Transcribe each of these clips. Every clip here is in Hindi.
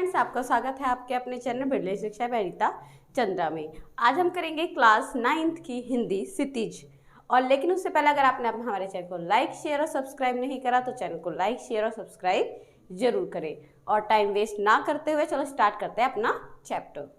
फ्रेंड्स, आपका स्वागत है आपके अपने चैनल बिरले शिक्षा वनिता चंद्रा में। आज हम करेंगे क्लास 9th की हिंदी क्षितिज। और लेकिन उससे पहले अगर आपने हमारे चैनल को लाइक शेयर और सब्सक्राइब नहीं करा तो चैनल को लाइक शेयर और सब्सक्राइब जरूर करें। और टाइम वेस्ट ना करते हुए चलो स्टार्ट करते हैं अपना चैप्टर।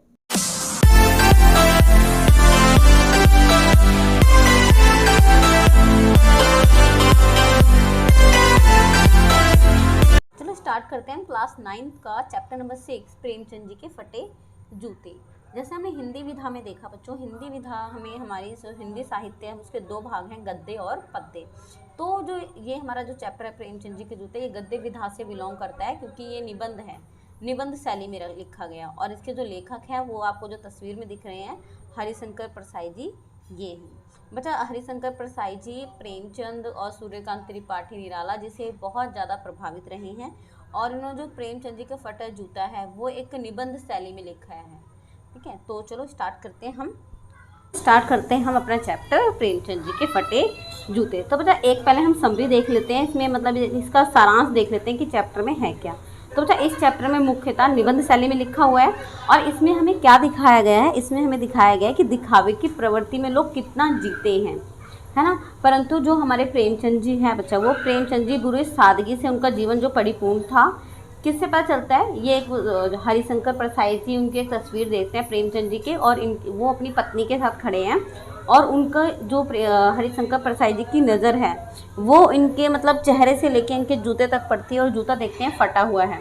स्टार्ट करते हैं क्लास 9th का चैप्टर नंबर 6 प्रेमचंद जी के फटे जूते। जैसे हमने हिंदी विधा में देखा बच्चों, हिंदी विधा हमें हमारी हिंदी साहित्य है उसके दो भाग हैं, गद्य और पद्य। तो जो ये हमारा जो चैप्टर है प्रेमचंद जी के जूते, ये गद्य विधा से बिलोंग करता है क्योंकि ये निबंध है, निबंध शैली में लिखा गया। और इसके जो लेखक हैं वो आपको जो तस्वीर में दिख रहे हैं हरिशंकर परसाई जी ये हैं। बच्चा हरिशंकर परसाई जी प्रेमचंद और सूर्यकांत त्रिपाठी निराला जी से बहुत ज़्यादा प्रभावित रहे हैं। और इन्होंने जो प्रेमचंद जी का फटा जूता है वो एक निबंध शैली में लिखा है। ठीक है, तो चलो स्टार्ट करते हैं हम अपना चैप्टर प्रेमचंद जी के फटे जूते। तो बच्चा एक पहले हम समरी देख लेते हैं, इसमें मतलब इसका सारांश देख लेते हैं कि चैप्टर में है क्या। तो बच्चा इस चैप्टर में मुख्यतः निबंध शैली में लिखा हुआ है। और इसमें हमें क्या दिखाया गया है, इसमें हमें दिखाया गया है कि दिखावे की प्रवृत्ति में लोग कितना जीते हैं, है ना। परंतु जो हमारे प्रेमचंद जी हैं बच्चा, वो प्रेमचंद जी बुरी सादगी से उनका जीवन जो परिपूर्ण था, किससे पता चलता है। ये एक हरिशंकर परसाई जी उनकी एक तस्वीर देखते हैं प्रेमचंद जी के, और वो अपनी पत्नी के साथ खड़े हैं और उनका जो हरिशंकर परसाई जी की नज़र है वो इनके मतलब चेहरे से लेके इनके जूते तक पड़ती है और जूता देखते हैं फटा हुआ है।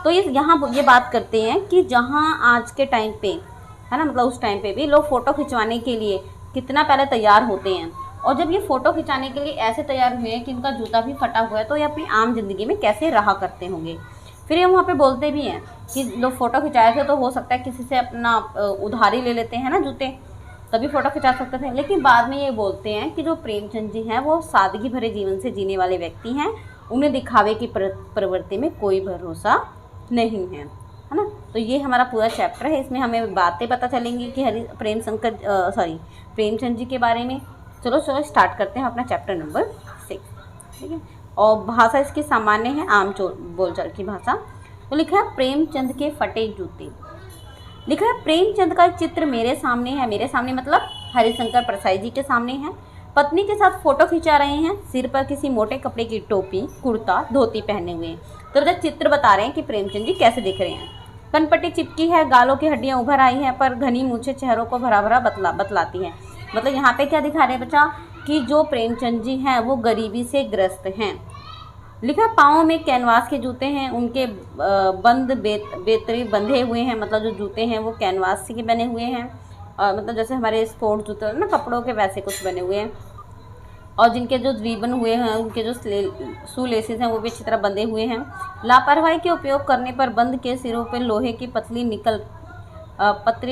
तो यहाँ ये बात करते हैं कि जहाँ आज के टाइम पे, है ना, मतलब उस टाइम पे भी लोग फ़ोटो खिंचवाने के लिए कितना पहले तैयार होते हैं, और जब ये फ़ोटो खिंचाने के लिए ऐसे तैयार हुए हैं कि इनका जूता भी फटा हुआ है, तो ये अपनी आम जिंदगी में कैसे रहा करते होंगे। फिर ये वहाँ पे बोलते भी हैं कि लोग फ़ोटो खिंचाए थे तो हो सकता है किसी से अपना उधारी ले लेते हैं ना जूते, तभी फ़ोटो खिंचा सकते थे। लेकिन बाद में ये बोलते हैं कि जो प्रेमचंद जी हैं वो सादगी भरे जीवन से जीने वाले व्यक्ति हैं, उन्हें दिखावे की प्रवृत्ति में कोई भरोसा नहीं है ना। तो ये हमारा पूरा चैप्टर है, इसमें हमें बातें पता चलेंगी कि प्रेमचंद जी के बारे में। चलो स्टार्ट करते हैं अपना चैप्टर नंबर 6। ठीक है, और भाषा इसकी सामान्य है, आम बोलचाल की भाषा। तो लिखा है प्रेमचंद के फटे जूते। लिखा है प्रेमचंद का चित्र मेरे सामने है, मेरे सामने मतलब हरिशंकर परसाई जी के सामने है। पत्नी के साथ फोटो खिंचा रहे हैं, सिर पर किसी मोटे कपड़े की टोपी, कुर्ता, धोती पहने हुए हैं। तो चित्र बता रहे हैं कि प्रेमचंद जी कैसे दिख रहे हैं। कनपट्टी चिपकी है, गालों की हड्डियां उभर आई हैं, पर घनी मूछें चेहरों को भरा भरा बतलाती हैं। मतलब यहाँ पे क्या दिखा रहे हैं बच्चा कि जो प्रेमचंद जी हैं वो गरीबी से ग्रस्त हैं। लिखा पाँव में कैनवास के जूते हैं, उनके बंद बेतरी बंधे हुए हैं, मतलब जो जूते हैं वो कैनवास के बने हुए हैं, मतलब जैसे हमारे स्पोर्ट्स जूते ना कपड़ों के वैसे कुछ बने हुए हैं। और जिनके जो रिबन हुए हैं, उनके जो शू लेसेस हैं वो भी अच्छी तरह बंधे हुए हैं। लापरवाही के उपयोग करने पर बंद के सिरों पर लोहे की पतरी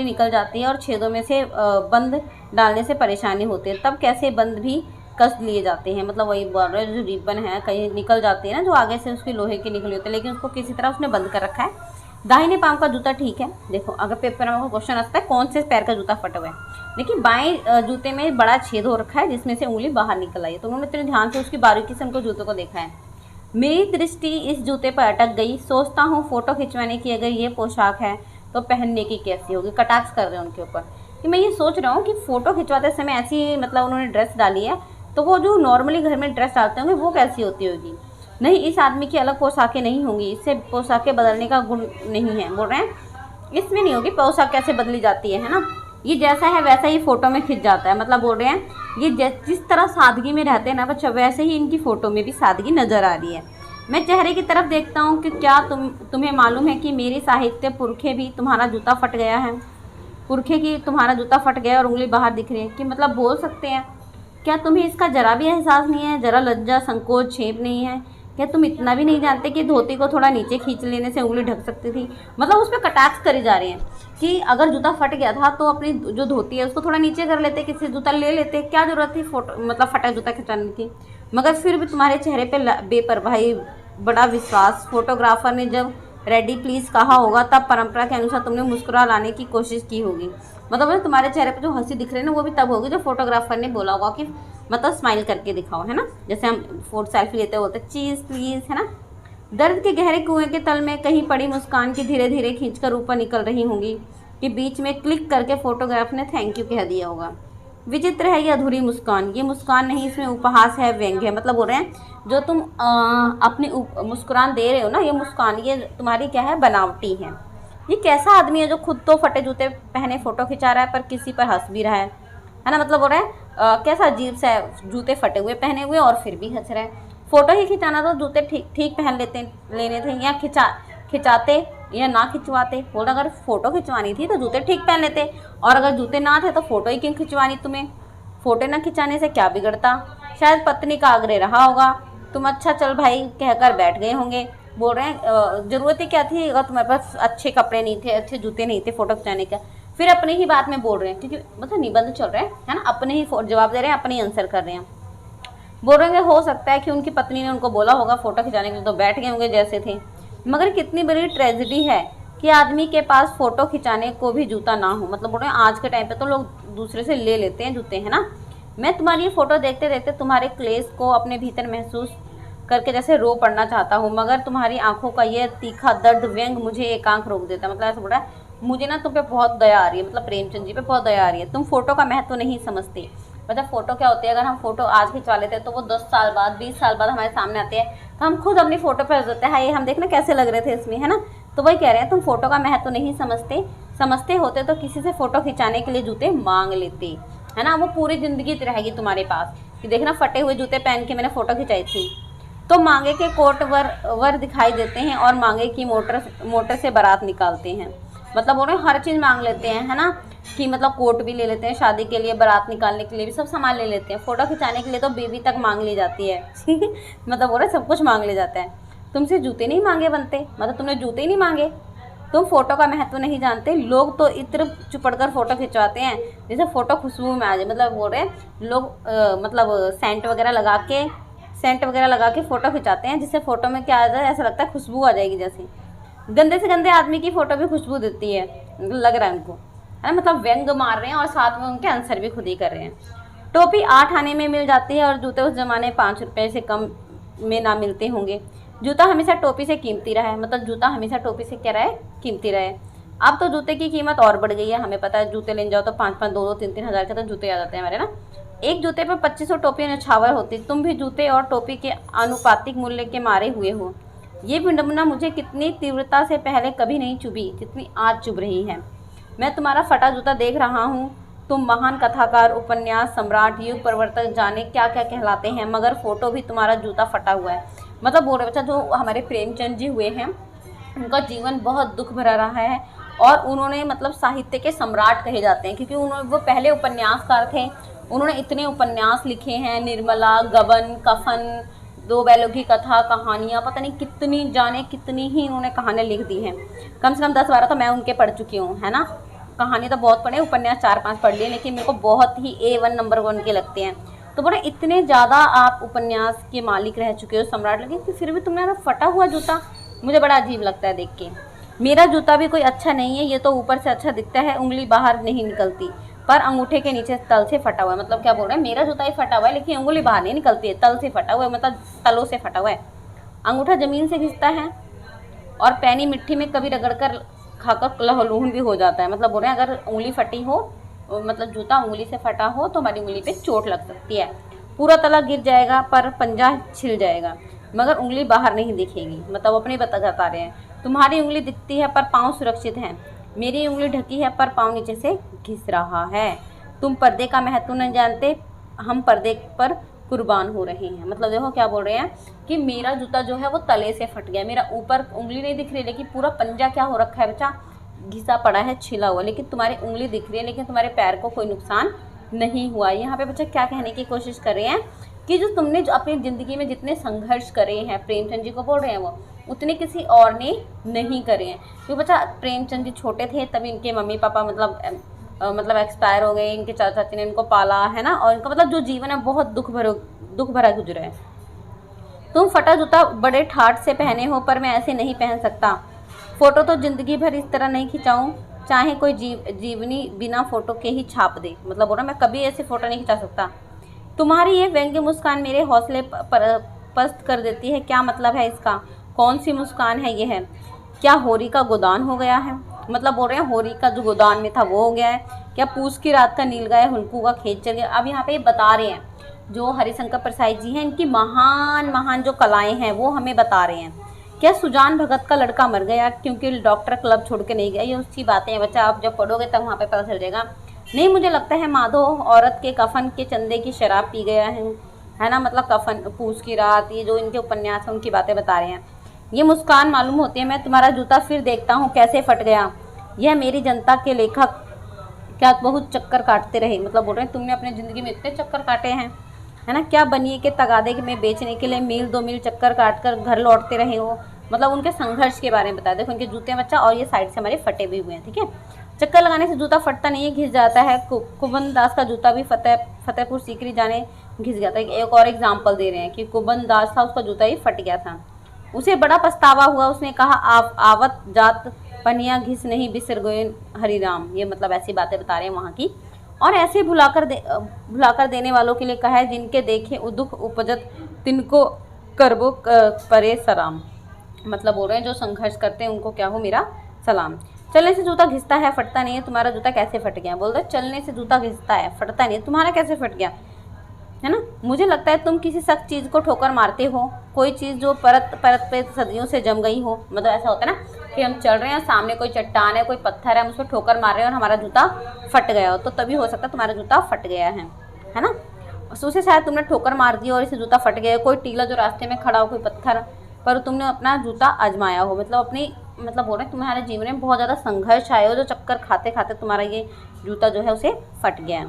निकल जाती है और छेदों में से बंद डालने से परेशानी होती है। तब कैसे बंद भी कस लिए जाते हैं, मतलब वही बोल रहे जो रिबन है कहीं निकल जाती है ना, जो आगे से उसकी लोहे की निकली होती है, लेकिन उसको किसी तरह उसने बंद कर रखा है। दाहिने पाँव का जूता ठीक है। देखो अगर पेपर में क्वेश्चन आता है कौन से पैर का जूता फटा हुआ है, देखिए बाएं जूते में बड़ा छेद हो रखा है जिसमें से उंगली बाहर निकल आई है। तो उन्होंने इतने ध्यान से उसकी बारीकी से उनको जूते को देखा है। मेरी दृष्टि इस जूते पर अटक गई, सोचता हूँ फ़ोटो खिंचवाने की अगर ये पोशाक है तो पहनने की कैसी होगी। कटाक्ष कर रहे हैं उनके ऊपर कि मैं ये सोच रहा हूँ कि फ़ोटो खिंचवाते समय ऐसी मतलब उन्होंने ड्रेस डाली है, तो वो जो नॉर्मली घर में ड्रेस डालते होंगे वो कैसी होती होगी। नहीं, इस आदमी की अलग पोशाकें नहीं होंगी, इससे पोशाकें बदलने का गुण नहीं है। बोल रहे हैं इसमें नहीं होगी पोशाक कैसे बदली जाती है ना, ये जैसा है वैसा ही फ़ोटो में खिंच जाता है। मतलब बोल रहे हैं ये जिस तरह सादगी में रहते हैं ना बच्चा, वैसे ही इनकी फ़ोटो में भी सादगी नज़र आ रही है। मैं चेहरे की तरफ देखता हूँ कि क्या तुम्हें मालूम है कि मेरी साहित्य पुरखे भी तुम्हारा जूता फट गया है, पुरखे की तुम्हारा जूता फट गया और उंगली बाहर दिख रही है। कि मतलब बोल सकते हैं क्या तुम्हें इसका जरा भी एहसास नहीं है, जरा लज्जा संकोच छेप नहीं है, क्या तुम इतना भी नहीं जानते कि धोती को थोड़ा नीचे खींच लेने से उंगली ढक सकती थी। मतलब उस पर कटाक्ष करे जा रहे हैं कि अगर जूता फट गया था तो अपनी जो धोती है उसको थोड़ा नीचे कर लेते, किसी जूता ले लेते, क्या जरूरत थी फोटो मतलब फटा जूता खिंचाने की। मगर फिर भी तुम्हारे चेहरे पे बेपरवाही, बड़ा विश्वास। फोटोग्राफर ने जब रेडी प्लीज़ कहा होगा तब परंपरा के अनुसार तुमने मुस्कुरा लाने की कोशिश की होगी। मतलब तुम्हारे चेहरे पे जो हंसी दिख रही है ना वो भी तब होगी जब फोटोग्राफर ने बोला होगा कि मतलब स्माइल करके दिखाओ, है ना। जैसे हम फोटो सेल्फी लेते बोलते चीज़ प्लीज़, है ना। दर्द के गहरे कुएं के तल में कहीं पड़ी मुस्कान की धीरे धीरे खींचकर ऊपर निकल रही होंगी कि बीच में क्लिक करके फोटोग्राफ ने थैंक यू कह दिया होगा। विचित्र है ये अधूरी मुस्कान, ये मुस्कान नहीं, इसमें उपहास है, व्यंग्य है। मतलब बोल रहे हैं जो तुम अपनी मुस्कुरान दे रहे हो ना, ये मुस्कान ये तुम्हारी क्या है, बनावटी है। ये कैसा आदमी है जो खुद तो फटे जूते पहने फोटो खिंचा रहा है पर किसी पर हंस भी रहा है ना। मतलब बोल रहे हैं कैसा अजीब सा है, जूते फटे हुए पहने हुए और फिर भी हंस रहा है। फ़ोटो ही खिंचाना तो जूते ठीक पहन लेने थे, या खिंचाते या ना खिंचवाते। बोल अगर फ़ोटो खिंचवानी थी तो जूते ठीक पहन लेते, और अगर जूते ना थे तो फ़ोटो ही क्यों खिंचवानी तुम्हें। फ़ोटो ना खिंचाने से क्या बिगड़ता। शायद पत्नी का आग्रह रहा होगा, तुम अच्छा चल भाई कहकर बैठ गए होंगे। बोल रहे हैं ज़रूरत ही क्या थी अगर तुम्हारे पास अच्छे कपड़े नहीं थे, अच्छे जूते नहीं थे फ़ोटो खिंचाने का। फिर अपने ही बात में बोल रहे हैं, क्योंकि मतलब निबंध चल रहा है ना, अपने ही जवाब दे रहे हैं, अपने ही आंसर कर रहे हैं। बोल रहे हैं हो सकता है कि उनकी पत्नी ने उनको बोला होगा फ़ोटो खिंचाने के लिए, तो बैठ गए होंगे जैसे थे। मगर कितनी बड़ी ट्रेजेडी है कि आदमी के पास फ़ोटो खिंचाने को भी जूता ना हो। मतलब बोल रहे हैं आज के टाइम पे तो लोग दूसरे से ले लेते हैं जूते, है ना। मैं तुम्हारी ये फ़ोटो देखते देखते तुम्हारे क्लेश को अपने भीतर महसूस करके जैसे रो पड़ना चाहता हूँ, मगर तुम्हारी आंखों का ये तीखा दर्द व्यंग मुझे एक आंख रोक देता। मतलब ऐसा बोल रहा है मुझे ना तुम पे बहुत दया आ रही है, मतलब प्रेमचंद जी पे बहुत दया आ रही है। तुम फ़ोटो का महत्व नहीं समझते। मतलब फ़ोटो क्या होती है, अगर हम फ़ोटो आज खिंचवा लेते हैं तो वो 10 साल बाद 20 साल बाद हमारे सामने आते हैं, तो हम खुद अपनी फ़ोटो पर होते हैं, हाँ ये हम देखना कैसे लग रहे थे इसमें, है ना। तो वही कह रहे हैं तुम फ़ोटो का महत्व नहीं समझते होते तो किसी से फ़ोटो खिंचाने के लिए जूते मांग लेते, है ना। वो पूरी ज़िंदगी रहेगी तुम्हारे पास कि देखना फटे हुए जूते पहन के मैंने फ़ोटो खिंचाई थी। तो मांगे के कोट वर दिखाई देते हैं और मांगे की मोटर से बारात निकालते हैं। मतलब बोल रहे हैं हर चीज़ मांग लेते हैं, है ना, कि मतलब कोट भी ले लेते हैं शादी के लिए, बारात निकालने के लिए भी सब सामान ले लेते हैं। फ़ोटो खिंचाने के लिए तो बीवी तक मांग ली जाती है मतलब बोल रहे सब कुछ मांग ले जाता है। तुमसे जूते नहीं मांगे बनते, मतलब तुमने जूते ही नहीं मांगे। तुम फ़ोटो का महत्व नहीं जानते। लोग तो इत्र चुपड़ कर फ़ोटो खिंचवाते हैं जैसे फ़ोटो खुशबू में आ जाए। मतलब बोल रहे हैं लोग मतलब सेंट वगैरह लगा के फ़ोटो खिंचाते हैं, जिससे फ़ोटो में क्या आ जाए, ऐसा लगता है खुशबू आ जाएगी जैसे। गंदे से गंदे आदमी की फ़ोटो भी खुशबू देती है, लग रहा है उनको, है ना। मतलब व्यंग मार रहे हैं और साथ में उनके आंसर भी खुद ही कर रहे हैं। टोपी 8 आने में मिल जाती है और जूते उस ज़माने 5 रुपये से कम में ना मिलते होंगे। जूता हमेशा टोपी से कीमती रहा है। मतलब जूता हमेशा टोपी से क्या रहा है, कीमती रहा है। अब तो जूते की कीमत और बढ़ गई है, हमें पता है। जूते लेने जाओ तो 5-5, 2-2, 3-3 हज़ार के तो जूते आ जाते हैं हमारे ना। एक जूते पर 2500 टोपियाँ न्यौछावर होती। तुम भी जूते और टोपी के आनुपातिक मूल्य के मारे हुए हो। ये विडंबना मुझे कितनी तीव्रता से पहले कभी नहीं चुभी जितनी आज चुभ रही है। मैं तुम्हारा फटा जूता देख रहा हूँ। तुम महान कथाकार, उपन्यास सम्राट, युग परिवर्तक, जाने क्या क्या कहलाते हैं, मगर फ़ोटो भी तुम्हारा जूता फटा हुआ है। मतलब बोल रहे बच्चा जो हमारे प्रेमचंद जी हुए हैं, उनका जीवन बहुत दुख भरा रहा है और उन्होंने मतलब साहित्य के सम्राट कहे जाते हैं, क्योंकि वो पहले उपन्यासकार थे। उन्होंने इतने उपन्यास लिखे हैं, निर्मला, गबन, कफन, 2 बैलों की कथा, कहानियाँ, पता नहीं कितनी जाने कितनी ही उन्होंने कहानियाँ लिख दी हैं। कम से कम 10-12 तो मैं उनके पढ़ चुकी हूँ, है ना। कहानी तो बहुत पढ़े, उपन्यास 4-5 पढ़ लिए, लेकिन मेरे को बहुत ही A1 नंबर 1 के लगते हैं। तो बोले इतने ज़्यादा आप उपन्यास के मालिक रह चुके हो, सम्राट, लेकिन फिर भी तुमने ना फटा हुआ जूता, मुझे बड़ा अजीब लगता है देख के। मेरा जूता भी कोई अच्छा नहीं है, ये तो ऊपर से अच्छा दिखता है, उंगली बाहर नहीं निकलती, पर अंगूठे के नीचे तल से फटा हुआ है। मतलब क्या बोल रहे हैं, मेरा जूता ही फटा हुआ है लेकिन उंगली बाहर नहीं निकलती है, तल से फटा हुआ है, मतलब तलों से फटा हुआ है। अंगूठा ज़मीन से घिसता है और पैनी मिट्टी में कभी रगड़कर खाकर लहलूहन भी हो जाता है। मतलब बोल रहे हैं अगर उंगली फटी हो, मतलब जूता उंगली से फटा हो तो हमारी उंगली पे चोट लग सकती है। पूरा तला गिर जाएगा पर पंजा छिल जाएगा, मगर उंगली बाहर नहीं दिखेगी। मतलब अपने बता रहे हैं, तुम्हारी उंगली दिखती है पर पाँव सुरक्षित है, मेरी उंगली ढकी है पर पाँव नीचे से घिस रहा है। तुम पर्दे का महत्व नहीं जानते, हम पर्दे पर कुर्बान हो रहे हैं। मतलब देखो क्या बोल रहे हैं कि मेरा जूता जो है वो तले से फट गया, मेरा ऊपर उंगली नहीं दिख रही लेकिन पूरा पंजा क्या हो रखा है बच्चा, घिसा पड़ा है, छिला हुआ। लेकिन तुम्हारी उंगली दिख रही है लेकिन तुम्हारे पैर को कोई नुकसान नहीं हुआ। यहाँ पे बच्चा क्या कहने की कोशिश कर रहे हैं कि जो तुमने जो अपनी ज़िंदगी में जितने संघर्ष करे हैं, प्रेमचंद जी को बोल रहे हैं, वो उतने किसी और ने नहीं करे हैं। क्योंकि बच्चा प्रेमचंद जी छोटे थे तभी इनके मम्मी पापा मतलब एक्सपायर हो गए, इनके चाचा चाची ने इनको पाला, है ना। और इनका मतलब जो जीवन है बहुत दुख भरा गुजरा है। तुम फटा जूता बड़े ठाठ से पहने हो पर मैं ऐसे नहीं पहन सकता। फ़ोटो तो ज़िंदगी भर इस तरह नहीं खिंचाऊँ, चाहे कोई जीवनी बिना फ़ोटो के ही छाप दे। मतलब बोल रहा मैं कभी ऐसे फ़ोटो नहीं खिंचा सकता। तुम्हारी ये व्यंग्य मुस्कान मेरे हौसले पर पस्त कर देती है। क्या मतलब है इसका? कौन सी मुस्कान है ये है? क्या होरी का गोदान हो गया है? मतलब बोल रहे हैं होरी का जो गोदान में था वो हो गया है। क्या पूस की रात का नील गाय हुल्कू का खेत चल गया? अब यहाँ पे बता रहे हैं जो हरिशंकर प्रसाद जी हैं, इनकी महान महान जो कलाएं हैं वो हमें बता रहे हैं। क्या सुजान भगत का लड़का मर गया क्योंकि डॉक्टर क्लब छोड़ के नहीं गया? ये उसकी बातें हैं बच्चा, आप जब पढ़ोगे तब वहाँ पे पता चल जाएगा। नहीं, मुझे लगता है माधव औरत के कफन के चंदे की शराब पी गया है ना। मतलब कफन, पूस की रात, ये जो इनके उपन्यास हैं उनकी बातें बता रहे हैं। ये मुस्कान मालूम होती है, मैं तुम्हारा जूता फिर देखता हूँ कैसे फट गया। यह मेरी जनता के लेखक क्या बहुत चक्कर काटते रहे? मतलब बोल रहे हैं तुमने अपनी ज़िंदगी में इतने चक्कर काटे हैं, है ना। क्या बनिए के तगादे में बेचने के लिए मील 2 मील चक्कर काट कर घर लौटते रहे हो? मतलब उनके संघर्ष के बारे में बताया। देखो उनके जूते बच्चा, और ये साइड से हमारे फटे भी हुए हैं, ठीक है। चक्कर लगाने से जूता फटता नहीं है, घिस जाता है। कुबन दास का जूता भी फतेहपुर सीकरी जाने घिस गया था। एक और एग्जाम्पल दे रहे हैं कि कुबन दास था, उसका जूता ही फट गया था। उसे बड़ा पछतावा हुआ, उसने कहा आवत जात पनिया घिस नहीं बिसर गए हरिराम। ये मतलब ऐसी बातें बता रहे हैं वहाँ की। और ऐसे भुलाकर देने वालों के लिए कहा है, जिनके देखे दुख उपजत तिनको करबो परे सलाम। मतलब बोल रहे हैं जो संघर्ष करते हैं उनको क्या हो मेरा सलाम। चलने से जूता घिसता है, फटता नहीं है। तुम्हारा जूता कैसे फट गया? बोल रहे चलने से जूता घिसता है, फटता नहीं है, तुम्हारा कैसे फट गया, है ना। मुझे लगता है तुम किसी सख्त चीज़ को ठोकर मारते हो, कोई चीज़ जो परत परत पे सदियों से जम गई हो। मतलब ऐसा होता है ना कि हम चल रहे हैं, सामने कोई चट्टान है, कोई पत्थर है, हम उस पर ठोकर मार रहे हैं और हमारा जूता फट गया हो, तो तभी हो सकता है तुम्हारा जूता फट गया है ना। उसे शायद तुमने ठोकर मार दी और इसे जूता फट गया। कोई टीला जो रास्ते में खड़ा हो, कोई पत्थर, पर तुमने अपना जूता आजमाया हो। मतलब अपनी मतलब बोल रहे हैं तुम्हारे जीवन में बहुत ज़्यादा संघर्ष आए हो, जो चक्कर खाते खाते तुम्हारा ये जूता जो है उसे फट गया।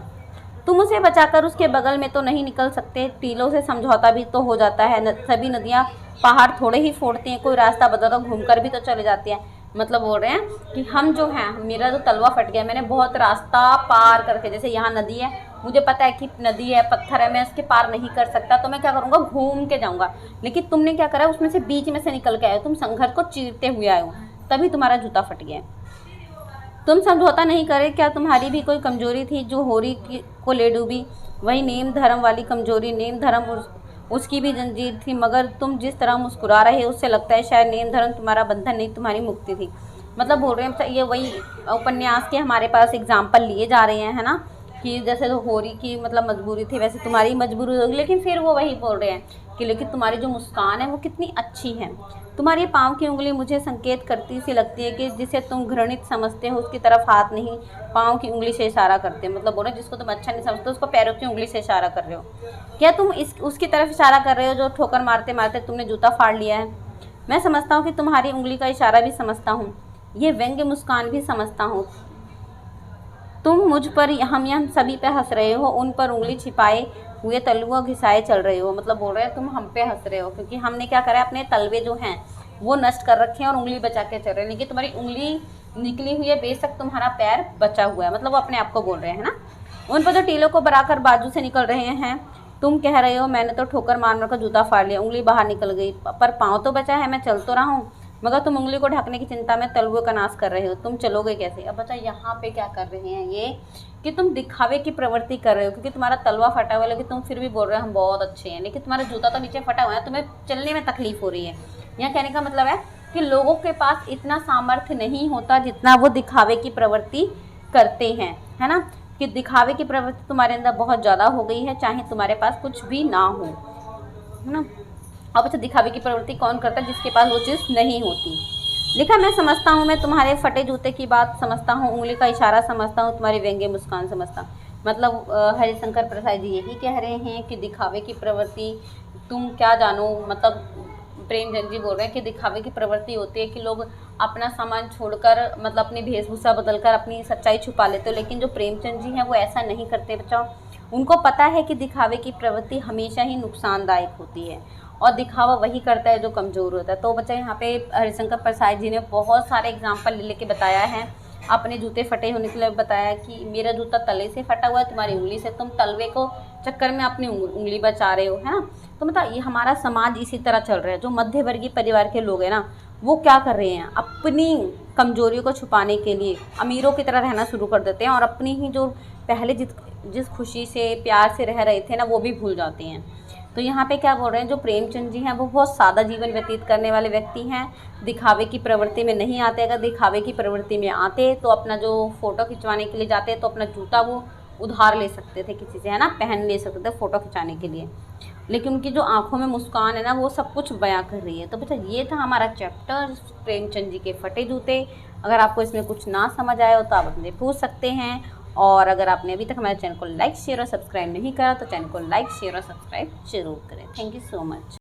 तुम उसे बचाकर उसके बगल में तो नहीं निकल सकते, टीलों से समझौता भी तो हो जाता है। सभी नदियाँ पहाड़ थोड़े ही फोड़ती हैं, कोई रास्ता बदलता घूमकर भी तो चले जाती है। मतलब बोल रहे हैं कि हम जो हैं, मेरा जो तलवा फट गया, मैंने बहुत रास्ता पार करके, जैसे यहाँ नदी है, मुझे पता है कि नदी है, पत्थर है, मैं उसके पार नहीं कर सकता, तो मैं क्या करूँगा, घूम के जाऊँगा। लेकिन तुमने क्या करा, उसमें से बीच में से निकल के आए हो, तुम संघर्ष को चीरते हुए आए हो, तभी तुम्हारा जूता फट गया। तुम समझौता नहीं करे, क्या तुम्हारी भी कोई कमजोरी थी जो होरी को ले डूबी? वही नेम धर्म वाली कमजोरी, नेम धर्म उसकी भी जंजीर थी, मगर तुम जिस तरह मुस्कुरा रहे हो उससे लगता है शायद नेम धर्म तुम्हारा बंधन नहीं, तुम्हारी मुक्ति थी। मतलब बोल रहे हैं ये वही उपन्यास के हमारे पास एग्जाम्पल लिए जा रहे हैं, है ना, कि जैसे तो होरी की मतलब मजबूरी थी वैसे तुम्हारी मजबूरी होगी। लेकिन फिर वो वही बोल रहे हैं कि लेकिन तुम्हारी जो मुस्कान है वो कितनी अच्छी है। तुम्हारी पाँव की उंगली मुझे संकेत करती सी लगती है कि जिसे तुम घृणित समझते हो उसकी तरफ हाथ नहीं, पाँव की उंगली से इशारा करते हैं। मतलब बोल रहे हैं जिसको तुम अच्छा नहीं समझते उसको पैरों की उंगली से इशारा कर रहे हो। क्या तुम उसकी तरफ इशारा कर रहे हो जो ठोकर मारते मारते तुमने जूता फाड़ लिया है? मैं समझता हूँ कि तुम्हारी उंगली का इशारा भी समझता हूँ, ये व्यंग्य मुस्कान भी समझता हूँ। तुम मुझ पर, हम सभी पे हंस रहे हो, उन पर उंगली छिपाए हुए तलवा घिसाए चल रहे हो। मतलब बोल रहे हैं तुम हम पे हंस रहे हो क्योंकि हमने क्या करा है, अपने तलवे जो हैं वो नष्ट कर रखे हैं और उंगली बचा के चल रहे हैं। लेकिन तुम्हारी उंगली निकली हुई है, बेशक तुम्हारा पैर बचा हुआ है। मतलब वो अपने आप को बोल रहे हैं ना। उन पर जो टीलों को बराकर बाजू से निकल रहे हैं, तुम कह रहे हो मैंने तो ठोकर मार मार कर जूता फाड़ लिया, उंगली बाहर निकल गई, पर पाँव तो बचा है, मैं चल तो रहा हूँ, मगर तुम उंगली को ढकने की चिंता में तलवे का नाश कर रहे हो। तुम चलोगे कैसे? अब बच्चा यहाँ पे क्या कर रहे हैं ये कि तुम दिखावे की प्रवृत्ति कर रहे हो क्योंकि तुम्हारा तलवा फटा हुआ है, लेकिन तुम फिर भी बोल रहे हो हम बहुत अच्छे हैं, लेकिन तुम्हारा जूता तो नीचे फटा हुआ है, तुम्हें चलने में तकलीफ हो रही है। यहाँ कहने का मतलब है कि लोगों के पास इतना सामर्थ्य नहीं होता जितना वो दिखावे की प्रवृत्ति करते हैं, है ना, कि दिखावे की प्रवृत्ति तुम्हारे अंदर बहुत ज़्यादा हो गई है, चाहे तुम्हारे पास कुछ भी ना हो, है ना। अब अच्छा दिखावे की प्रवृत्ति कौन करता है? जिसके पास वो चीज़ नहीं होती। लिखा, मैं समझता हूँ, मैं तुम्हारे फटे जूते की बात समझता हूँ, उंगली का इशारा समझता हूँ, तुम्हारी व्यंग्य मुस्कान समझता हूँ। मतलब हरिशंकर प्रसाद जी यही कह रहे हैं कि दिखावे की प्रवृत्ति तुम क्या जानो। मतलब प्रेमचंद जी बोल रहे हैं कि दिखावे की प्रवृत्ति होती है कि लोग अपना सामान छोड़कर मतलब अपनी वेशभूषा बदलकर अपनी सच्चाई छुपा लेते हो, लेकिन जो प्रेमचंद जी हैं वो ऐसा नहीं करते बच्चों। उनको पता है कि दिखावे की प्रवृत्ति हमेशा ही नुकसानदायक होती है और दिखावा वही करता है जो कमज़ोर होता है। तो बच्चा यहाँ पे हरिशंकर प्रसाद जी ने बहुत सारे एग्जाम्पल लेके बताया है, अपने जूते फटे होने के लिए बताया कि मेरा जूता तले से फटा हुआ है, तुम्हारी उंगली से, तुम तलवे को चक्कर में अपनी उंगली बचा रहे हो, है ना। तो मतलब ये हमारा समाज इसी तरह चल रहा है। जो मध्य वर्गीय परिवार के लोग हैं ना, वो क्या कर रहे हैं, अपनी कमजोरियों को छुपाने के लिए अमीरों की तरह रहना शुरू कर देते हैं और अपनी ही जो पहले जिस खुशी से प्यार से रह रहे थे ना वो भी भूल जाते हैं। तो यहाँ पे क्या बोल रहे हैं, जो प्रेमचंद जी हैं वो बहुत सादा जीवन व्यतीत करने वाले व्यक्ति हैं, दिखावे की प्रवृत्ति में नहीं आते। अगर दिखावे की प्रवृत्ति में आते तो अपना जो फ़ोटो खिंचवाने के लिए जाते तो अपना जूता वो उधार ले सकते थे किसी से, है ना, पहन ले सकते थे फ़ोटो खिंचाने के लिए। लेकिन उनकी जो आंखों में मुस्कान है ना, वो सब कुछ बयां कर रही है। तो बेटा ये था हमारा चैप्टर प्रेमचंद जी के फटे जूते। अगर आपको इसमें कुछ ना समझ आया हो तो आप अपने पूछ सकते हैं। और अगर आपने अभी तक हमारे चैनल को लाइक शेयर और सब्सक्राइब नहीं करा तो चैनल को लाइक शेयर और सब्सक्राइब जरूर करें। Thank you so much.